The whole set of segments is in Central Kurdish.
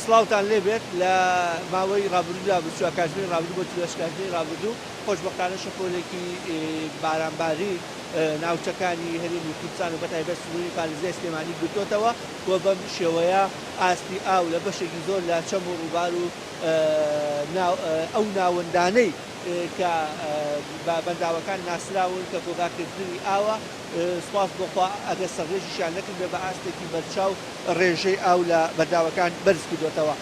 سڵاوتان لێبێت لە ماوەی ڕابردوودا بچووە کاتژمێر ڕابردوو بۆ چوەشکاتژمێر ڕابردوو خۆشبەختانە شەپۆلێکی بارانباری ناوچەکانی هەرێمی کوردستان و بەتایبەت سنووری پارێزگای سلێمانی گرتوتەوە و بەم شێوەیە ئاستی ئاو لە بەشێکی زۆر لە چەم و ڕووبار و ئەو ناوەندانەی کە بەنداوەکان ناسراون کە کۆگاکردنی ئاوە سپاس بۆخوا ئەگەر سەرڕێژیشیان نەکردێ بە ئاستێکی بەرچاو ڕێژەی ئاو لە بەنداوەکان بەرز کردوێتەوە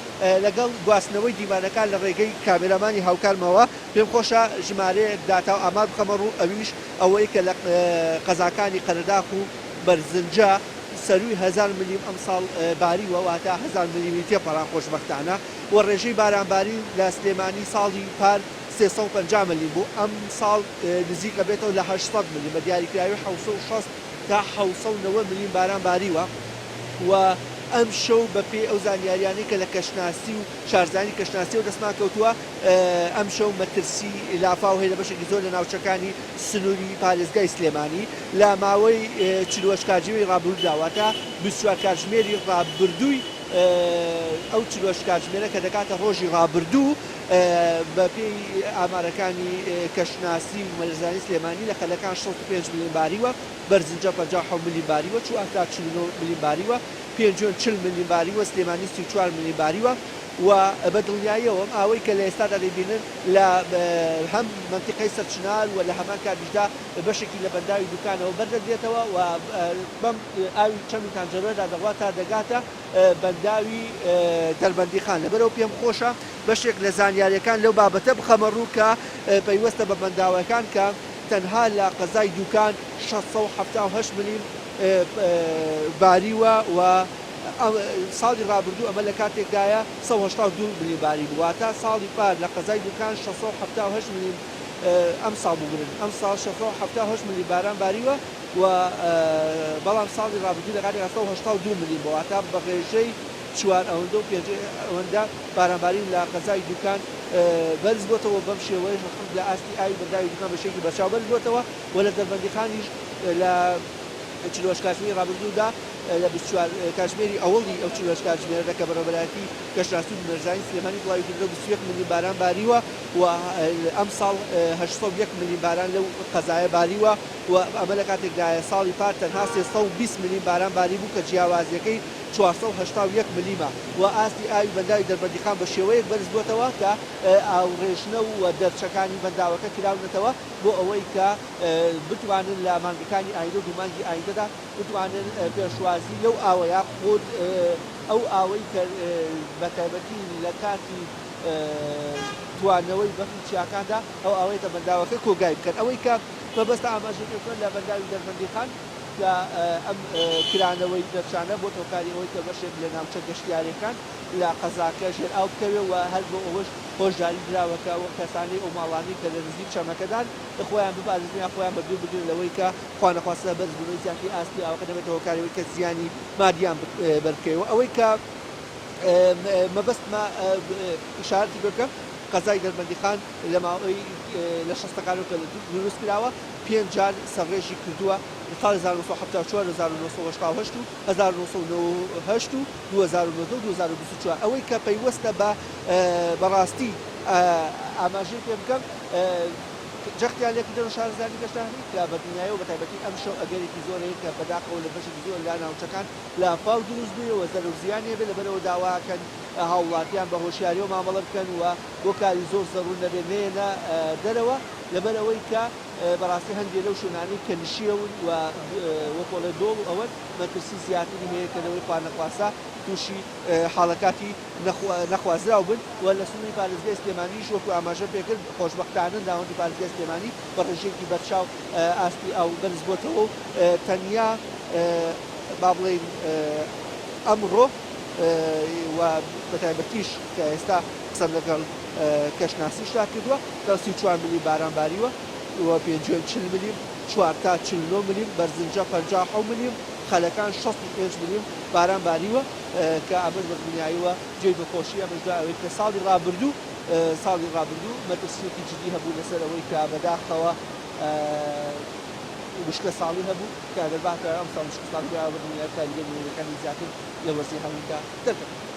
لەگەڵ گواستنەوەی دیمانەکان لە ڕێگەی کامێرەمانی هاوکارمەوە پێم خۆشە ژمارەیەک داتا و ئاماد بخەمە ڕوو ئەویش ئەوەی کە لە قەزاکانی قەرەداخ و بەرزنجە سەروی 1000 ملیم ئەم ساڵ باریوە واتە 1000 میلیمیتر پەڕان خۆشبەختانە و ڕێژەی بارانباری لە سلێمانی ساڵی پار 350 ملیم بوو ئەم ساڵ نزیکە بێتەوە لە 800 ملیم بە دیاریکراوی 760 تا 790 ملیم باران باریوە و ئەم شەو بەپێی ئەو زانیاریانەی کە لە کەشناسی و شارزانی کەشناسی و دەستمان کەوتووە ئەم شەو مەترسی لافاو هەیە لە بەشێکی زۆر لە ناوچەکانی سنووری پارێزگای سلێمانی لە ماوەی 40 کاتژمێری ڕابردووداواتە 24 کاتژمێری ڕابردووی ئەو 40 کاتژمێرە کە دەکاتە ڕۆژی ڕابردوو بە پێی ئامارەکانی کەشناسی و مەلەرزانی سلێمانی لە خەلەکان 65 ملیم باریوە بەرزنجە 57 ملیم باریوە چوو ئەفتا 49 ملیم باریوە پێنجۆن 40 ملیم باریوە سلێمانی 34 ملیم باریوە و بە دڵنیاییەوە ئەوەی کە لە ئێستادا دەبینن لە هەم منتیقەی سەرچنال و لە هەمان کاتیشدا بەشێکی لە بەنداوی دوکانەوە بەردەدرێتەوە و بەم ئاوی چەمی تانجەرۆدا دەڕات تا دەگاتە بەنداوی دەربەندیخان لەبەرەوە پێم خۆشە بەشێک لە زانیاریەکان لەو بابەتە بخەمە ڕوو کە پەیوەستە بە بەنداوەکان کە تەنها لە قەزای دوکان 678 ملیم باریوە و ساڵی ڕابردوو ئەمە لە کاتێکدایە 182 ملیم باری بواتە ساڵی پار لە قەزای دوکان 678 ملیم ئەم ساڵ بگرن ئەم ساڵ 678 ملیم باران باریوە و بەڵام ساڵی ڕابردوو لە کاتێکدا 182 ملیم بواتە بە ڕێژەی 4 ئەوەندە و 5 ئەوەندە بارانباری لە قەزای دوکان بەرز بۆتەوە بەم شێوەیە لە ئاستی ئاوی بەنداوی دوکان بەشێکی بەرچاو بەرز بۆتەوە و لە دەربەندیخانیش لە 40 کاتژمێری ڕابردوودا لە 24 کاتژمێری ئەوڵی ئەو 40 کاتژمێرە کە بەڕێوەبەرایەتی کەشناسی و مەرزانی سلێمانی وڵاوی کردەوە 21 ملیم باران باریوە و ئەم ساڵ 801 ملیم باران لەو قەزایە باریوە و ئەمە لە کاتێکدایە ساڵی پار تەنها 320 ملیم باران باری بوو کە جیاوازیەکەی 481 ملیمە و ئاستی ئاوی بەنداوی دەربەندیخان بە شێوەیەک بەرز بۆتەوە کە ئاوڕێژنە و دەرچەکانی بەنداوەکە کراونەتەوە بۆ ئەوەی کە بتوانن لە مانگەکانی ئایندە و دوومانگی ئایندەدا بتوانن پێشوازی لەو ئاوەیە خۆت ئەو ئاوەی کە بە تایبەتی لە کاتی توانەوەی بەفری چیاکاندا ئەو ئاوەیە بەنداوەکە کۆگای بکەن ئەوەی کە بەبەستە ئاماژەکردن لە بەنداوی دەربەندیخان کە ئەم کرانەوەی دەرچانە بۆ تۆکاری ئەوەی کە بەشێک لە ناوچە گەشتیارەکان لە قەزاکە ژێر ئاو بکەوێ و هەر بۆ ئەوەش خۆشداری دراوەکە و کەسانی ئەو ماڵانی کە لە نزیک چەمەکەدان خۆیان بپارێزنیان خۆیان بەدوور بگرن لەوەی کە خوا نەخواستە بەرزبوونەوەی زیاتری ئاستی ئاوەکە دەبێتەوە کارەوەی کە زیانی مادیان بەرکەوە ئەوەی کە مەبەستمە ئیشارەتی بکەم قەزای دەربەندیخان لە ماوەی لە 60ەکانەوە دروست کراوە 5 جار سەرڕێژی کردووە سال 1974 1980 1998 و 2009 2024 ئەوەی کە پەیوەستە بە بەڕاستی ئاماژەی پێ بکەم جەختیان لێکردن شارزانی گەشتیاری کە بە دنیایەوە بە تایبەتی ئەم شەو ئەگەرێکی زۆرەیە کە بەداخەوە لە بەشێکی زۆر لا ناوچەکان لە ئەفاو دروست بوویەوە زەرە و زیانێ بێ لەبەرەوە داواکەن هاوڵاتیان بە هۆشیاریەوە مامەڵە بکەن و بۆ کاری زۆر زەڕوون نەبێ نێنە دەرەوە لەبەرەوەی کە بەڕاستی هەندێک لەو شوێنانەی کە نشیەون و وەکۆڵە دۆڵ و ئەوەن مەترسی زیاتری هەیە کە لەوەی خوا نەخواسا تووشی حاڵەکاتی نەخوازراو بن و لە سنووری پارێزگای سلێمانیش وەکو ئاماژە پێکرد خۆشبەختانن داوەندی پارێزگای سلێمانی بە ڕێژەیەکی بەرچاو ئاستی ئاو بەرز بۆتەوە و تەنیا با بڵێن ئەمڕۆ و بەتایبەتیش کە ئێستا قسەم لەگەڵ کەشناسیشدا کردووە 34 ملیم باران باریوە و 540 ملیم 4 تا 49 ملیم بەرزنجە 57 ملیم خەلەکان 65 ملیم باران باریوە کە ئەمەش بە دنیاییوە جێی بەخۆشی ئەمەشدا ئەوەی کە ساڵی ڕابردوو مەترسیەکی جدی هەبوو لەسەر ئەوەی کە بەداخەوە وشکە ساڵی هەبوو کە دەرباتە ئەم ساڵ وشکە ساڵی بە دنیای کاریگەری زیاتر لە وەرزی هەموویدا دەکەن